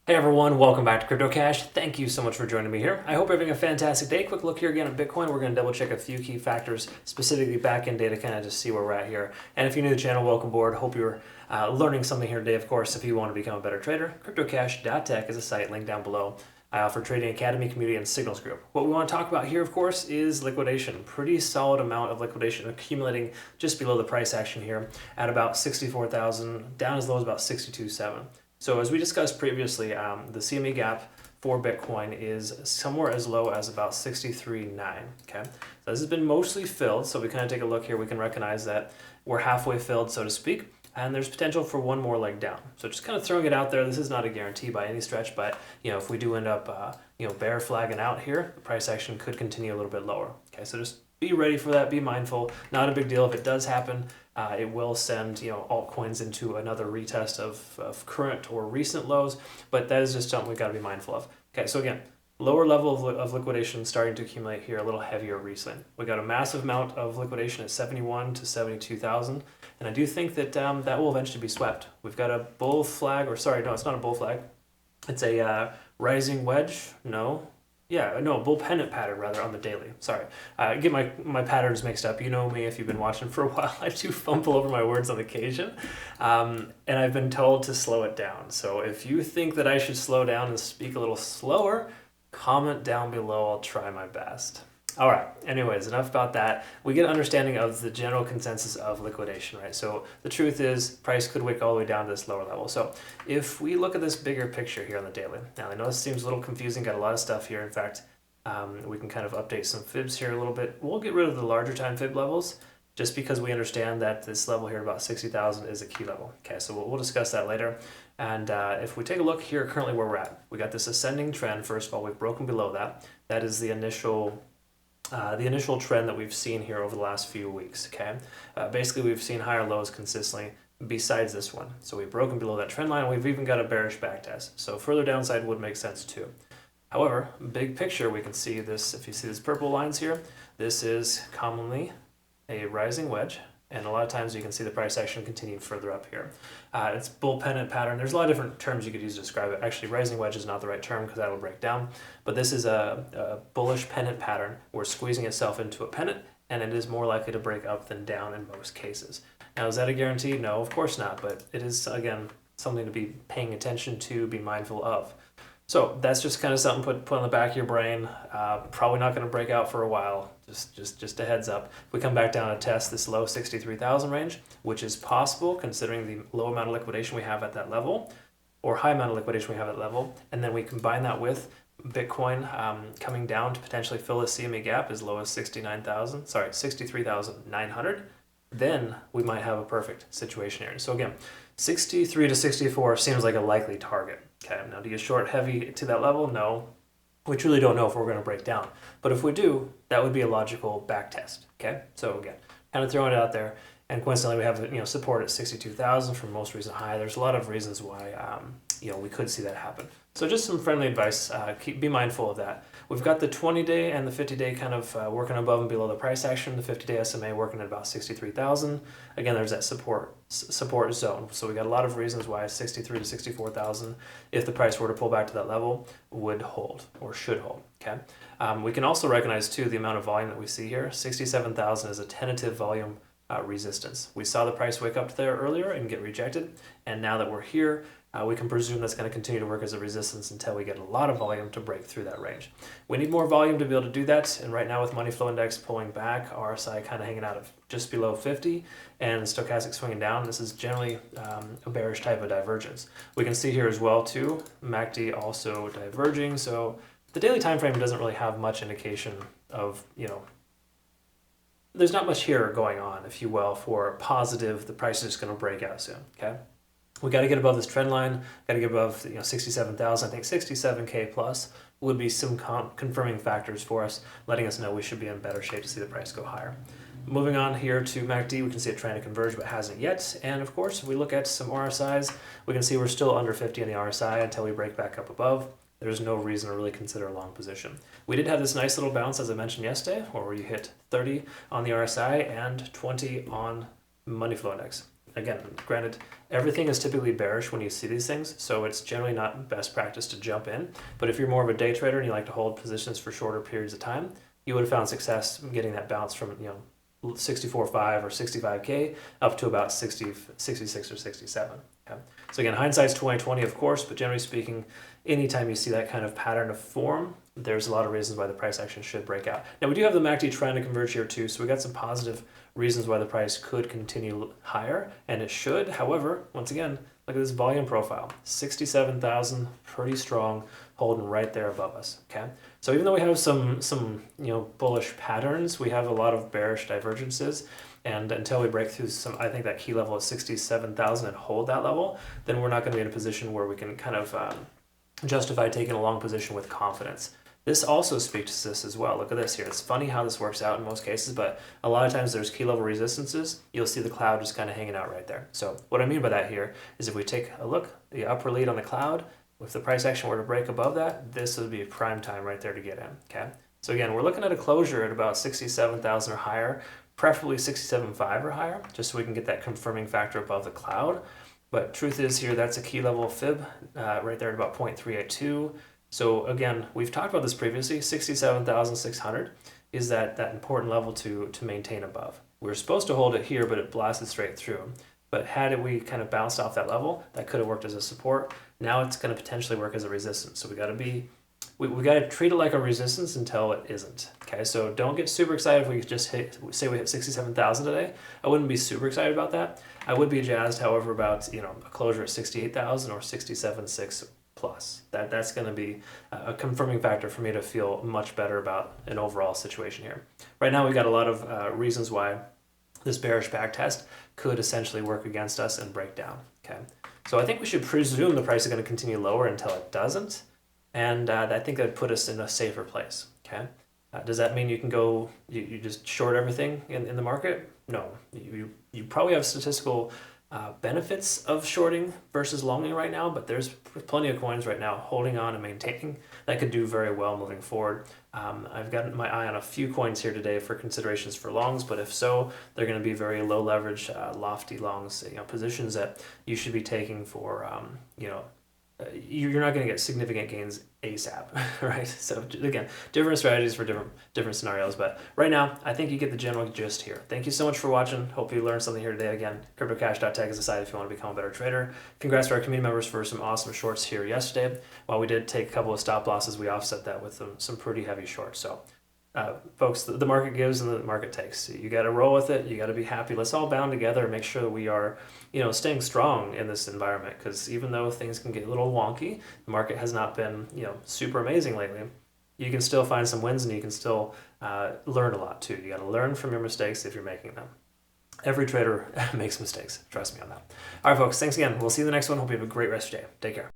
Hey everyone, welcome back to Crypto Cash. Thank you so much for joining me here. I hope you're having a fantastic day. Quick look here again at Bitcoin. We're going to double check a few key factors, specifically back-end data, kind of just see where we're at here. And if you're new to the channel, welcome aboard. Hope you're learning something here today. Of course, if you want to become a better trader, cryptocash.tech is a site linked down below. I offer Trading Academy, Community, and Signals Group. What we want to talk about here, of course, is liquidation. Pretty solid amount of liquidation accumulating just below the price action here at about 64,000, down as low as about 62.7. So as we discussed previously, the CME gap for Bitcoin is somewhere as low as about 63.9. Okay, so this has been mostly filled. So we kind of take a look here. We can recognize that we're halfway filled, so to speak, and there's potential for one more leg down. So just kind of throwing it out there. This is not a guarantee by any stretch, but if we do end up bear flagging out here, the price action could continue a little bit lower. Okay, so just be ready for that. Be mindful. Not a big deal if it does happen. It will send altcoins into another retest of current or recent lows, but that is just something we've got to be mindful of. Okay, so again, lower level of liquidation starting to accumulate here, a little heavier recently. We got a massive amount of liquidation at 71 to 72,000, and I do think that that will eventually be swept. We've got a bull flag, or sorry, no, it's not a bull flag. It's a rising wedge. Bull pennant pattern rather on the daily. Sorry, I get my patterns mixed up. You know me if you've been watching for a while. I do fumble over my words on occasion, and I've been told to slow it down. So if you think that I should slow down and speak a little slower, comment down below. I'll try my best. All right, anyways, enough about that. We get an understanding of the general consensus of liquidation, right? So the truth is price could wick all the way down to this lower level. So if we look at this bigger picture here on the daily, now I know this seems a little confusing, got a lot of stuff here. In fact, we can kind of update some fibs here a little bit. We'll get rid of the larger time fib levels just because we understand that this level here, about 60,000, is a key level. Okay, so we'll discuss that later. And if we take a look here currently where we're at, we got this ascending trend. First of all, we've broken below that. That is the initial trend that we've seen here over the last few weeks. Okay, basically we've seen higher lows consistently besides this one. So we've broken below that trend line, and we've even got a bearish backtest. So further downside would make sense too. However, big picture, we can see this. If you see these purple lines here, this is commonly a rising wedge. And a lot of times you can see the price action continue further up here. It's bull pennant pattern. There's a lot of different terms you could use to describe it. Actually, rising wedge is not the right term because that'll break down. But this is a bullish pennant pattern. We're squeezing itself into a pennant, and it is more likely to break up than down in most cases. Now, is that a guarantee? No, of course not. But it is, again, something to be paying attention to, be mindful of. So that's just kind of something put on the back of your brain. Probably not going to break out for a while. Just a heads up. If we come back down and test this low 63,000 range, which is possible considering the low amount of liquidation we have at that level, or high amount of liquidation we have at that level, and then we combine that with Bitcoin coming down to potentially fill the CME gap as low as 63,900, then we might have a perfect situation here. So again, 63 to 64 seems like a likely target. Okay, now do you short heavy to that level? No. We truly don't know if we're going to break down. But if we do, that would be a logical back test. Okay, so again, kind of throwing it out there. And coincidentally, we have support at 62,000 from most recent high. There's a lot of reasons why we could see that happen. So just some friendly advice. Be mindful of that. We've got the 20-day and the 50-day kind of working above and below the price action. The 50-day SMA working at about 63,000. Again, there's that support zone. So we got a lot of reasons why 63 to 64,000, if the price were to pull back to that level, would hold or should hold. Okay. We can also recognize too the amount of volume that we see here. 67,000 is a tentative volume resistance. We saw the price wake up there earlier and get rejected, and now that we're here, we can presume that's going to continue to work as a resistance until we get a lot of volume to break through that range. We need more volume to be able to do that, and right now with money flow index pulling back, RSI kind of hanging out of just below 50, and stochastic swinging down, this is generally a bearish type of divergence. We can see here as well too, MACD also diverging, so the daily time frame doesn't really have much indication of, there's not much here going on, if you will, for positive, the price is just going to break out soon, okay? We got to get above this trend line, got to get above 67,000. I think 67K plus would be some confirming factors for us, letting us know we should be in better shape to see the price go higher. Moving on here to MACD, we can see it trying to converge but hasn't yet. And of course, if we look at some RSIs, we can see we're still under 50 on the RSI until we break back up above. There's no reason to really consider a long position. We did have this nice little bounce, as I mentioned yesterday, where you hit 30 on the RSI and 20 on money flow index. again, granted, everything is typically bearish when you see these things, so it's generally not best practice to jump in. But if you're more of a day trader and you like to hold positions for shorter periods of time, you would have found success getting that bounce from 64.5 or 65K up to about 60, 66 or 67. Okay? So again, hindsight's 2020, of course, but generally speaking, anytime you see that kind of pattern of form, there's a lot of reasons why the price action should break out. Now we do have the MACD trying to converge here too, so we got some positive reasons why the price could continue higher, and it should. However, once again, look at this volume profile, 67,000, pretty strong, holding right there above us. Okay, so even though we have some bullish patterns, we have a lot of bearish divergences. And until we break through I think that key level of 67,000 and hold that level, then we're not going to be in a position where we can kind of justify taking a long position with confidence. This also speaks to this as well. Look at this here. It's funny how this works out in most cases, but a lot of times there's key level resistances. You'll see the cloud just kind of hanging out right there. So what I mean by that here is if we take a look, the upper lead on the cloud, if the price action were to break above that, this would be a prime time right there to get in. Okay. So again, we're looking at a closure at about 67,000 or higher, preferably 67.5 or higher, just so we can get that confirming factor above the cloud. But truth is here, that's a key level fib right there at about 0.382. So again, we've talked about this previously, 67,600 is that important level to maintain above. We were supposed to hold it here, but it blasted straight through. But had we kind of bounced off that level, that could have worked as a support. Now it's going to potentially work as a resistance. So we got to treat it like a resistance until it isn't. Okay, so don't get super excited if we just say we hit 67,000 today. I wouldn't be super excited about that. I would be jazzed, however, about a closure at 68,000 or 67.6 plus. That's going to be a confirming factor for me to feel much better about an overall situation here. Right now, we've got a lot of reasons why this bearish back test could essentially work against us and break down. Okay, so I think we should presume the price is going to continue lower until it doesn't. And I think that would put us in a safer place. Okay, does that mean you can go, you just short everything in the market? No, you probably have statistical benefits of shorting versus longing right now, but there's plenty of coins right now holding on and maintaining that could do very well moving forward. I've got my eye on a few coins here today for considerations for longs, but if so, they're going to be very low leverage, lofty longs, positions that you should be taking for, you're not going to get significant gains ASAP, right? So again, different strategies for different scenarios, but right now, I think you get the general gist here. Thank you so much for watching. Hope you learned something here today. Again, cryptocash.tech is the site if you want to become a better trader. Congrats to our community members for some awesome shorts here yesterday. While we did take a couple of stop losses, we offset that with some pretty heavy shorts. So folks, the market gives and the market takes. You got to roll with it. You got to be happy. Let's all bound together and make sure that we are, staying strong in this environment. Because even though things can get a little wonky, the market has not been, super amazing lately. You can still find some wins and you can still learn a lot too. You got to learn from your mistakes if you're making them. Every trader makes mistakes. Trust me on that. All right, folks. Thanks again. We'll see you in the next one. Hope you have a great rest of your day. Take care.